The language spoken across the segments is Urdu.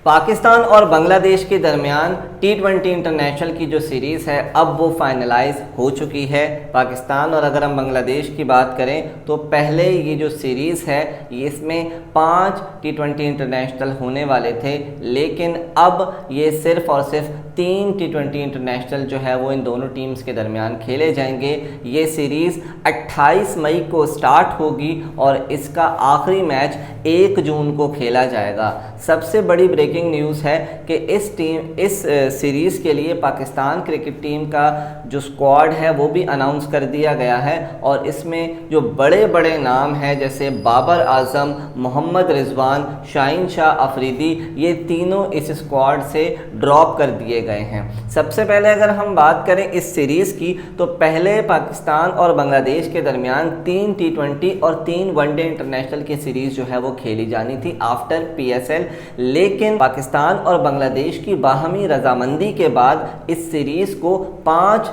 پاکستان اور بنگلہ دیش کے درمیان T20 انٹرنیشنل کی جو سیریز ہے اب وہ فائنلائز ہو چکی ہے۔ پاکستان اور اگر ہم بنگلہ دیش کی بات کریں تو پہلے یہ جو سیریز ہے اس میں 5 T20 انٹرنیشنل ہونے والے تھے، لیکن اب یہ صرف اور صرف 3 T20 انٹرنیشنل جو ہے وہ ان دونوں ٹیمز کے درمیان کھیلے جائیں گے۔ یہ سیریز 28 مئی کو سٹارٹ ہوگی اور اس کا آخری میچ 1 جون کو کھیلا جائے گا۔ سب سے بڑی بریکنگ نیوز ہے کہ اس سیریز کے لیے پاکستان کرکٹ ٹیم کا جو سکواڈ ہے وہ بھی اناؤنس کر دیا گیا ہے، اور اس میں جو بڑے بڑے نام ہیں جیسے بابر اعظم، محمد رضوان، شاہین شاہ افریدی، یہ تینوں اس سکواڈ سے ڈراپ کر دیے گئے ہیں۔ سب سے پہلے اگر ہم بات کریں اس سیریز کی تو پہلے پاکستان اور بنگلہ دیش کے درمیان 3 T20 اور 3 ون ڈے انٹرنیشنل کی سیریز جو ہے وہ کھیلی جانی تھی آفٹر PSL، لیکن پاکستان اور بنگلہ دیش کی باہمی رضامندی کے بعد اس سیریز کو 5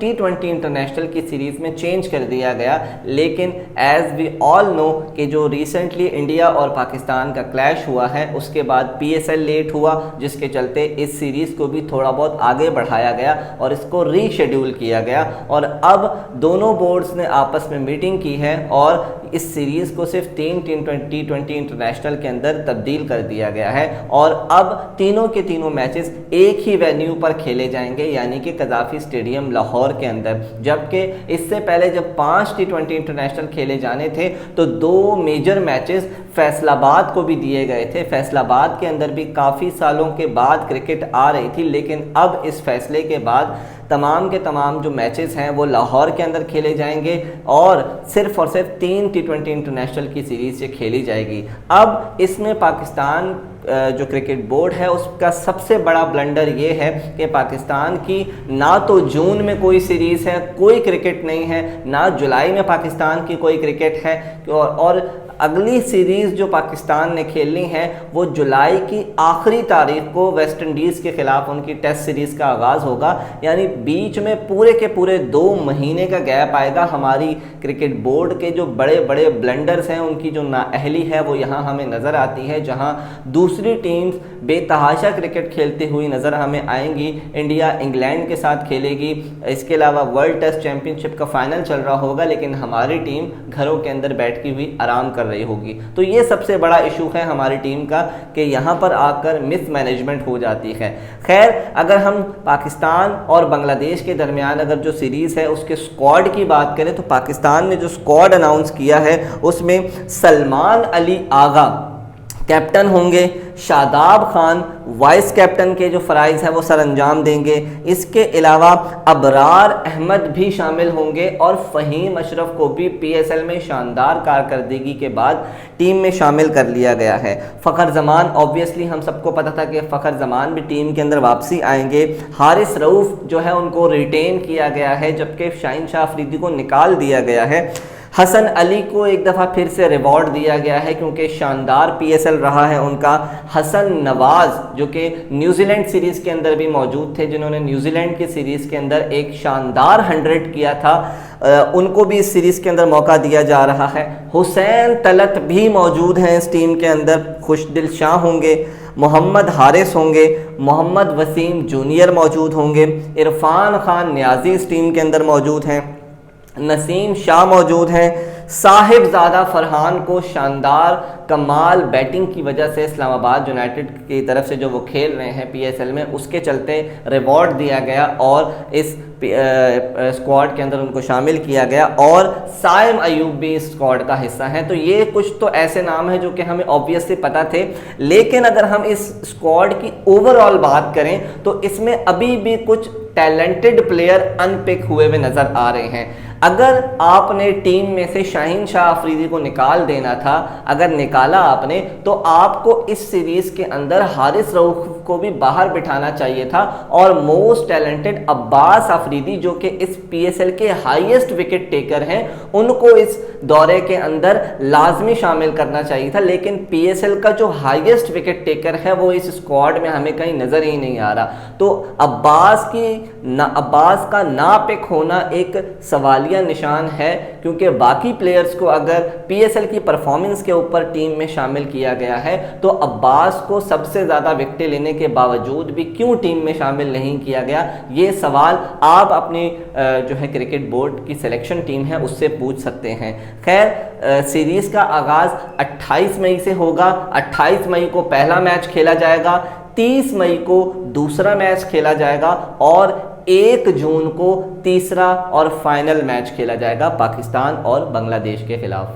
T20 انٹرنیشنل کی سیریز میں چینج کر دیا گیا۔ لیکن ایز وی آل نو کہ جو ریسنٹلی انڈیا اور پاکستان کا کلیش ہوا ہے اس کے بعد PSL لیٹ ہوا، جس کے چلتے اس سیریز کو بھی تھوڑا بہت آگے بڑھایا گیا اور اس کو ری شیڈیول کیا گیا، اور اب دونوں بورڈز نے آپس میں میٹنگ کی ہے اور اس سیریز کو صرف 3 T20 انٹرنیشنل کے اندر تبدیل کر دیا گیا ہے، اور اب تینوں کے تینوں میچز ایک ہی وینیو پر کھیلے جائیں گے، یعنی کہ قذافی اسٹیڈیم لاہور کے اندر۔ جبکہ اس سے پہلے جب 5 T20 انٹرنیشنل کھیلے جانے تھے تو 2 میجر میچز فیصل آباد کو بھی دیے گئے تھے۔ فیصل آباد کے اندر بھی کافی سالوں کے بعد کرکٹ آ رہی تھی، لیکن اب اس فیصلے کے بعد تمام کے تمام جو میچز ہیں وہ لاہور کے اندر کھیلے جائیں گے، اور صرف 3 T20 انٹرنیشنل کی سیریز یہ کھیلی جائے گی۔ اب اس میں پاکستان جو کرکٹ بورڈ ہے اس کا سب سے بڑا بلنڈر یہ ہے کہ پاکستان کی نہ تو جون میں کوئی سیریز ہے، کوئی کرکٹ نہیں ہے، نہ جولائی میں پاکستان کی کوئی کرکٹ ہے، اور اگلی سیریز جو پاکستان نے کھیلنی ہے وہ جولائی کی آخری تاریخ کو ویسٹ انڈیز کے خلاف ان کی ٹیسٹ سیریز کا آغاز ہوگا، یعنی بیچ میں پورے کے پورے 2 مہینے کا گیپ آئے گا۔ ہماری کرکٹ بورڈ کے جو بڑے بڑے بلنڈرز ہیں ان کی جو نااہلی ہے وہ یہاں ہمیں نظر آتی ہے، جہاں دوسری ٹیمز بے تحاشا کرکٹ کھیلتی ہوئی نظر ہمیں آئیں گی۔ انڈیا انگلینڈ کے ساتھ کھیلے گی، اس کے علاوہ ورلڈ ٹیسٹ چیمپئن شپ کا فائنل چل رہا ہوگا، لیکن ہماری ٹیم گھروں کے اندر بیٹھتی ہوئی آرام کر رہی ہوگی۔ تو یہ سب سے بڑا ایشو ہے ہماری ٹیم کا کہ یہاں پر آ کر مس مینجمنٹ ہو جاتی ہے۔ خیر، اگر ہم پاکستان اور بنگلہ دیش کے درمیان اگر جو سیریز ہے اس کے سکواڈ کی بات کریں تو پاکستان نے جو سکواڈ اناؤنس کیا ہے اس میں سلمان علی آغا کیپٹن ہوں گے، شاداب خان وائس کیپٹن کے جو فرائض ہیں وہ سر انجام دیں گے، اس کے علاوہ ابرار احمد بھی شامل ہوں گے، اور فہیم اشرف کو بھی PSL میں شاندار کارکردگی کے بعد ٹیم میں شامل کر لیا گیا ہے۔ فخر زمان اوبویسلی ہم سب کو پتہ تھا کہ فخر زمان بھی ٹیم کے اندر واپسی آئیں گے۔ حارث رؤف جو ہے ان کو ریٹین کیا گیا ہے، جبکہ شاہین شاہ افریدی کو نکال دیا گیا ہے۔ حسن علی کو ایک دفعہ پھر سے ریوارڈ دیا گیا ہے کیونکہ شاندار PSL رہا ہے ان کا۔ حسن نواز جو کہ نیوزی لینڈ سیریز کے اندر بھی موجود تھے، جنہوں نے نیوزی لینڈ کی سیریز کے اندر ایک شاندار 100 کیا تھا، ان کو بھی اس سیریز کے اندر موقع دیا جا رہا ہے۔ حسین طلعت بھی موجود ہیں اس ٹیم کے اندر، خوش دل شاہ ہوں گے، محمد حارث ہوں گے، محمد وسیم جونیئر موجود ہوں گے، عرفان خان نیازی اس ٹیم کے اندر موجود ہیں، نسیم شاہ موجود ہیں۔ صاحب زادہ فرحان کو شاندار کمال بیٹنگ کی وجہ سے اسلام آباد یونائٹڈ کی طرف سے جو وہ کھیل رہے ہیں PSL میں، اس کے چلتے ریوارڈ دیا گیا اور اس اسکواڈ کے اندر ان کو شامل کیا گیا، اور سائم ایوب بھی اس اسکواڈ کا حصہ ہیں۔ تو یہ کچھ تو ایسے نام ہیں جو کہ ہمیں آبویسلی پتہ تھے، لیکن اگر ہم اس اسکواڈ کی اوور آل بات کریں تو اس میں ابھی بھی کچھ ٹیلنٹڈ پلیئر ان پک ہوئے ہوئے نظر آ رہے ہیں۔ اگر آپ نے ٹیم میں سے شاہین شاہ افریدی کو نکال دینا تھا، اگر نکالا آپ نے، تو آپ کو اس سیریز کے اندر حارث رؤف کو بھی باہر بٹھانا چاہیے تھا، اور موسٹ ٹیلنٹڈ عباس افریدی جو کہ اس PSL کے ہائیسٹ وکٹ ٹیکر ہیں ان کو اس دورے کے اندر لازمی شامل کرنا چاہیے تھا، لیکن PSL کا جو ہائیسٹ وکٹ ٹیکر ہے وہ اس اسکواڈ میں ہمیں کہیں نظر ہی نہیں آ رہا۔ تو عباس کا نا پک ہونا ایک سوالیہ نشان ہے کیونکہ باقی پلیئرز کو اگر پی ایس ایل کی پرفارمنس کے اوپر ٹیم میں شامل کیا گیا ہے تو عباس کو سب سے زیادہ وکٹیں لینے کے باوجود بھی کیوں ٹیم میں شامل نہیں کیا گیا، یہ سوال آپ اپنی جو ہے کرکٹ بورڈ کی سلیکشن ٹیم ہے اس سے پوچھ سکتے ہیں۔ خیر سیریز کا آغاز 28 مئی سے ہوگا، 28 مئی کو پہلا میچ کھیلا جائے گا، 30 مئی کو دوسرا میچ کھیلا جائے گا اور 1 جون کو تیسرا اور فائنل میچ کھیلا جائے گا پاکستان اور بنگلہ دیش کے خلاف۔